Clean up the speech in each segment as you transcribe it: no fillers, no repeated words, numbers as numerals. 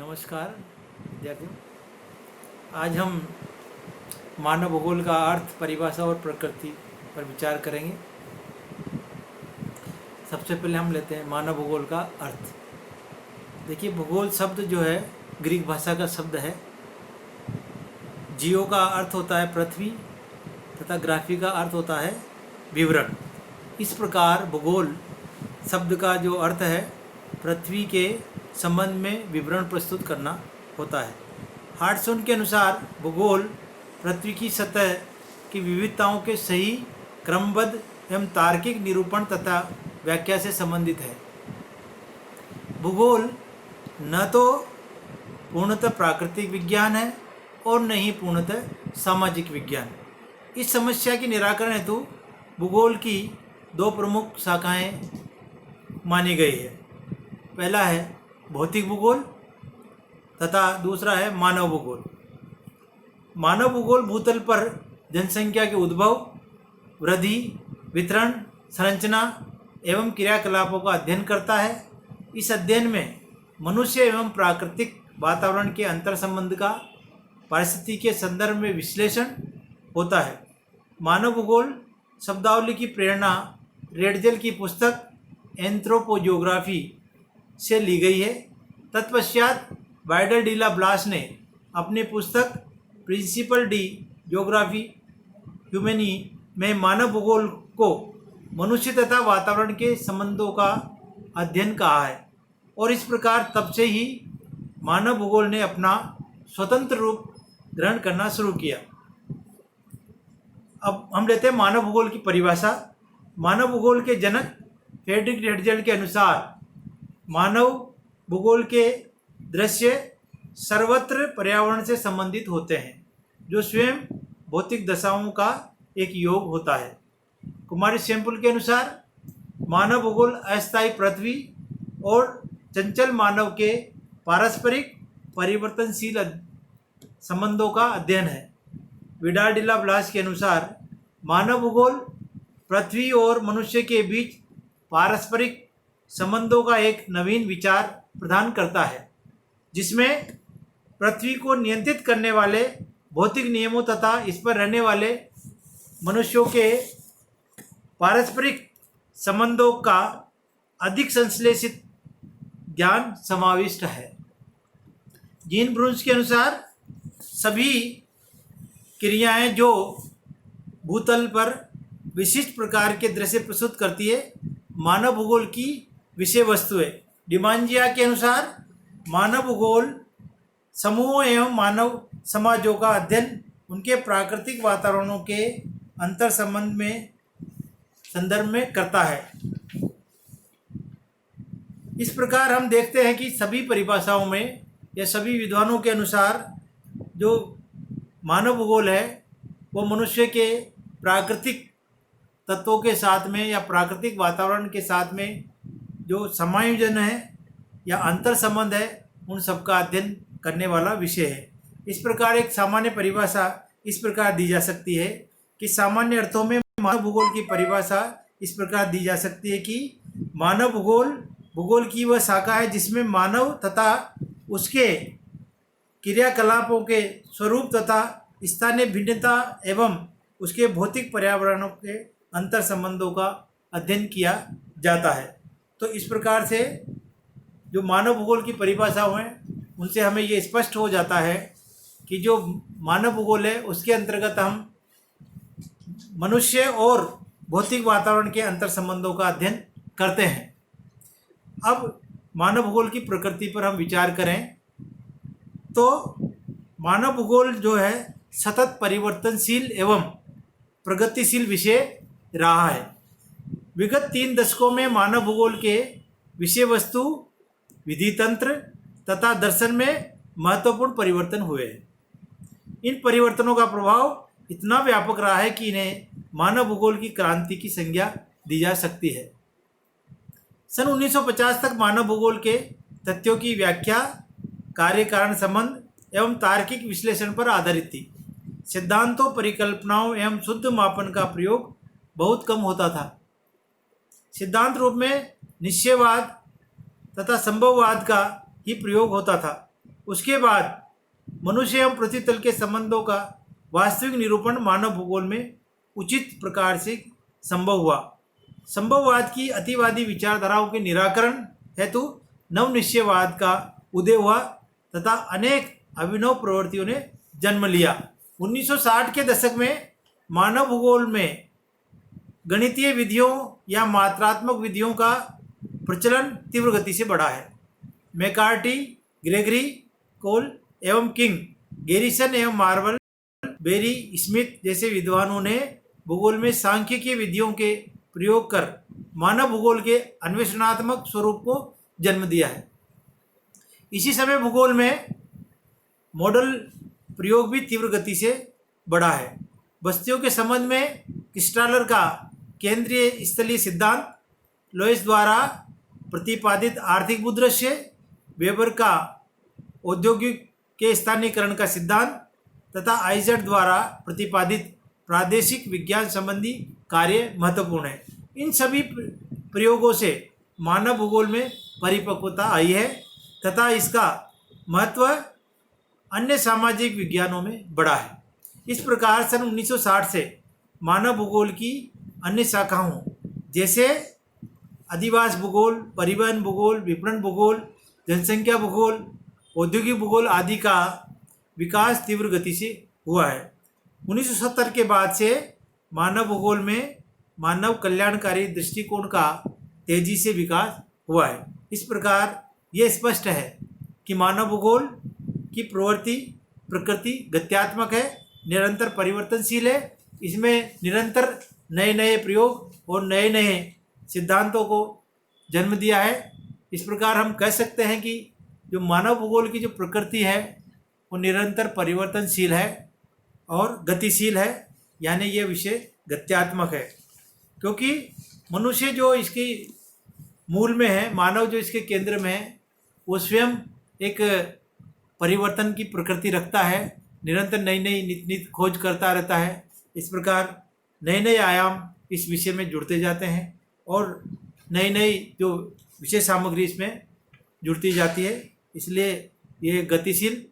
नमस्कार विद्यार्थियों। आज हम मानव भूगोल का अर्थ, परिभाषा और प्रकृति पर विचार करेंगे। सबसे पहले हम लेते हैं मानव भूगोल का अर्थ। देखिए, भूगोल शब्द जो है ग्रीक भाषा का शब्द है। जियो का अर्थ होता है पृथ्वी तथा ग्राफी का अर्थ होता है विवरण। इस प्रकार भूगोल शब्द का जो अर्थ है पृथ्वी के संबंध में विवरण प्रस्तुत करना होता है। हार्टसन के अनुसार भूगोल पृथ्वी की सतह की विविधताओं के सही, क्रमबद्ध एवं तार्किक निरूपण तथा व्याख्या से संबंधित है। भूगोल न तो पूर्णतः प्राकृतिक विज्ञान है और न ही पूर्णतः सामाजिक विज्ञान। इस समस्या के निराकरण हेतु भूगोल की दो प्रमुख शाखाएं मानी गई है। पहला है भौतिक भूगोल तथा दूसरा है मानव भूगोल। मानव भूगोल भूतल पर जनसंख्या के उद्भव, वृद्धि, वितरण, संरचना एवं क्रियाकलापों का अध्ययन करता है। इस अध्ययन में मनुष्य एवं प्राकृतिक वातावरण के अंतर संबंध का परिस्थिति के संदर्भ में विश्लेषण होता है। मानव भूगोल शब्दावली की प्रेरणा रेडजेल की पुस्तक एंथ्रोपोजियोग्राफी से ली गई है। तत्पश्चात वाइडर डिला ब्लास ने अपनी पुस्तक प्रिंसिपल डी जियोग्राफी ह्यूमैनी में मानव भूगोल को मनुष्य तथा वातावरण के संबंधों का अध्ययन कहा है, और इस प्रकार तब से ही मानव भूगोल ने अपना स्वतंत्र रूप ग्रहण करना शुरू किया। अब हम लेते हैं मानव भूगोल की परिभाषा। मानव भूगोल के जनक फ्रेडरिक रेडजेल के अनुसार मानव भूगोल के दृश्य सर्वत्र पर्यावरण से संबंधित होते हैं, जो स्वयं भौतिक दशाओं का एक योग होता है। कुमारी सैंपुल के अनुसार मानव भूगोल अस्थायी पृथ्वी और चंचल मानव के पारस्परिक परिवर्तनशील संबंधों का अध्ययन है। विडार डिला ब्लास के अनुसार मानव भूगोल पृथ्वी और मनुष्य के बीच पारस्परिक संबंधों का एक नवीन विचार प्रदान करता है, जिसमें पृथ्वी को नियंत्रित करने वाले भौतिक नियमों तथा इस पर रहने वाले मनुष्यों के पारस्परिक संबंधों का अधिक संश्लेषित ज्ञान समाविष्ट है। जीन ब्रून्स के अनुसार सभी क्रियाएं जो भूतल पर विशिष्ट प्रकार के दृश्य प्रस्तुत करती है, मानव भूगोल की विषय वस्तु है। डिमांजिया के अनुसार मानव भूगोल समूहों एवं मानव समाजों का अध्ययन उनके प्राकृतिक वातावरणों के अंतर संदर्भ में करता है। इस प्रकार हम देखते हैं कि सभी परिभाषाओं में या सभी विद्वानों के अनुसार जो मानव भूगोल है वो मनुष्य के प्राकृतिक तत्वों के साथ में या प्राकृतिक वातावरण के साथ में जो समायोजन है या अंतर संबंध है, उन सब का अध्ययन करने वाला विषय है। इस प्रकार एक सामान्य परिभाषा इस प्रकार दी जा सकती है कि सामान्य अर्थों में मानव भूगोल की परिभाषा इस प्रकार दी जा सकती है कि मानव भूगोल की वह शाखा है जिसमें मानव तथा उसके क्रियाकलापों के स्वरूप तथा स्थानीय भिन्नता एवं उसके भौतिक पर्यावरणों के अंतर संबंधों का अध्ययन किया जाता है। तो इस प्रकार से जो मानव भूगोल की परिभाषाओं हैं उनसे हमें ये स्पष्ट हो जाता है कि जो मानव भूगोल है उसके अंतर्गत हम मनुष्य और भौतिक वातावरण के अंतर संबंधों का अध्ययन करते हैं। अब मानव भूगोल की प्रकृति पर हम विचार करें तो मानव भूगोल जो है सतत परिवर्तनशील एवं प्रगतिशील विषय रहा है। विगत 3 दशकों में मानव भूगोल के विषय वस्तु, विधि तंत्र तथा दर्शन में महत्वपूर्ण परिवर्तन हुए हैं। इन परिवर्तनों का प्रभाव इतना व्यापक रहा है कि इन्हें मानव भूगोल की क्रांति की संज्ञा दी जा सकती है। सन 1950 तक मानव भूगोल के तथ्यों की व्याख्या कार्य कारण संबंध एवं तार्किक विश्लेषण पर आधारित थी। सिद्धांतों, परिकल्पनाओं एवं शुद्ध मापन का प्रयोग बहुत कम होता था। सिद्धांत रूप में निश्चयवाद तथा संभववाद का ही प्रयोग होता था। उसके बाद मनुष्य एवं पृथ्वी तल के संबंधों का वास्तविक निरूपण मानव भूगोल में उचित प्रकार से संभव हुआ। संभववाद की अतिवादी विचारधाराओं के निराकरण हेतु नवनिश्चयवाद का उदय हुआ तथा अनेक अभिनव प्रवृत्तियों ने जन्म लिया। 1960 के दशक में मानव भूगोल में गणितीय विधियों या मात्रात्मक विधियों का प्रचलन तीव्र गति से बढ़ा है। मैकार्टी, ग्रेगरी, कोल एवं किंग, गैरिसन एवं मार्वल, बेरी, स्मिथ जैसे विद्वानों ने भूगोल में सांख्यिकीय विधियों के प्रयोग कर मानव भूगोल के अन्वेषणात्मक स्वरूप को जन्म दिया है। इसी समय भूगोल में मॉडल प्रयोग भी तीव्र गति से बढ़ा है। बस्तियों के संबंध में क्रिस्टालर का केंद्रीय स्थलीय सिद्धांत, लोइस द्वारा प्रतिपादित आर्थिक भूदृश्य, वेबर का औद्योगिक के स्थानीयकरण का सिद्धांत तथा आइजर्ट द्वारा प्रतिपादित प्रादेशिक विज्ञान संबंधी कार्य महत्वपूर्ण है। इन सभी प्रयोगों से मानव भूगोल में परिपक्वता आई है तथा इसका महत्व अन्य सामाजिक विज्ञानों में बढ़ा है। इस प्रकार सन 1960 से मानव भूगोल की अन्य शाखाओं जैसे अधिवास भूगोल, परिवहन भूगोल, विपणन भूगोल, जनसंख्या भूगोल, औद्योगिक भूगोल आदि का विकास तीव्र गति से हुआ है। 1970 के बाद से मानव भूगोल में मानव कल्याणकारी दृष्टिकोण का तेजी से विकास हुआ है। इस प्रकार यह स्पष्ट है कि मानव भूगोल की प्रकृति गत्यात्मक है, निरंतर परिवर्तनशील है। इसमें निरंतर नए नए प्रयोग और नए नए सिद्धांतों को जन्म दिया है। इस प्रकार हम कह सकते हैं कि जो मानव भूगोल की जो प्रकृति है वो निरंतर परिवर्तनशील है और गतिशील है, यानी ये विषय गत्यात्मक है। क्योंकि मनुष्य जो इसकी मूल में है, मानव जो इसके केंद्र में है, वो स्वयं एक परिवर्तन की प्रकृति रखता है, निरंतर नई नई नित नित खोज करता रहता है। इस प्रकार नए नए आयाम इस विषय में जुड़ते जाते हैं और नई नई जो विषय सामग्री इसमें जुड़ती जाती है। इसलिए ये गतिशील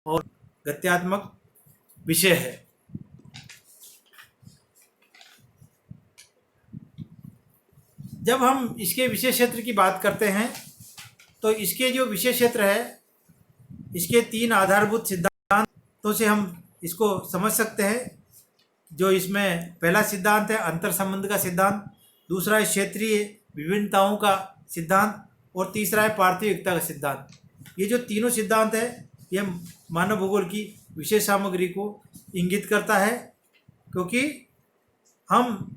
और गत्यात्मक विषय है। जब हम इसके विषय क्षेत्र की बात करते हैं तो इसके जो विषय क्षेत्र है, इसके 3 आधारभूत सिद्धांतों से हम इसको समझ सकते हैं। जो इसमें पहला सिद्धांत है अंतर संबंध का सिद्धांत, दूसरा है क्षेत्रीय विभिन्नताओं का सिद्धांत और तीसरा है पार्थिव एकता का सिद्धांत। ये जो तीनों सिद्धांत है ये मानव भूगोल की विषय सामग्री को इंगित करता है, क्योंकि हम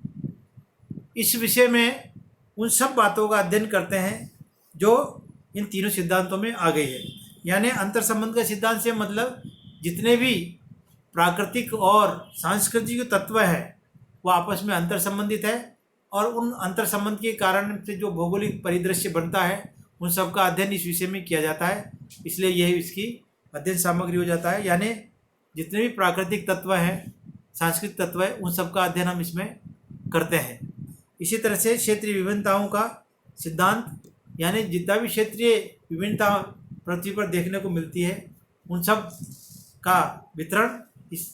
इस विषय में उन सब बातों का अध्ययन करते हैं जो इन तीनों सिद्धांतों में आ गई है। यानी अंतर संबंध का सिद्धांत से मतलब जितने भी प्राकृतिक और सांस्कृतिक तत्व हैं वो आपस में अंतर संबंधित है और उन अंतर संबंध के कारण से जो भौगोलिक परिदृश्य बनता है उन सब का अध्ययन इस विषय में किया जाता है। इसलिए यही इसकी अध्ययन सामग्री हो जाता है। यानी जितने भी प्राकृतिक तत्व हैं, सांस्कृतिक तत्व है, उन सब का अध्ययन हम इसमें करते हैं। इसी तरह से क्षेत्रीय विभिन्नताओं का सिद्धांत, यानी जितना भी क्षेत्रीय विभिन्नता पृथ्वी पर देखने को मिलती है उन सब का वितरण इस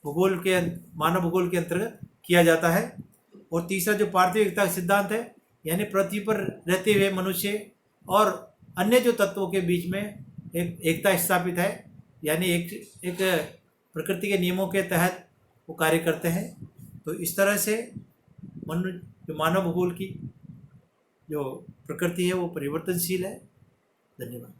भूगोल के मानव भूगोल के अंतर्गत किया जाता है। और तीसरा जो पार्थिव एकता का सिद्धांत है, यानी पृथ्वी पर रहते हुए मनुष्य और अन्य जो तत्वों के बीच में एक एकता स्थापित है, यानी एक प्रकृति के नियमों के तहत वो कार्य करते हैं। तो इस तरह से जो मानव भूगोल की जो प्रकृति है वो परिवर्तनशील है। धन्यवाद।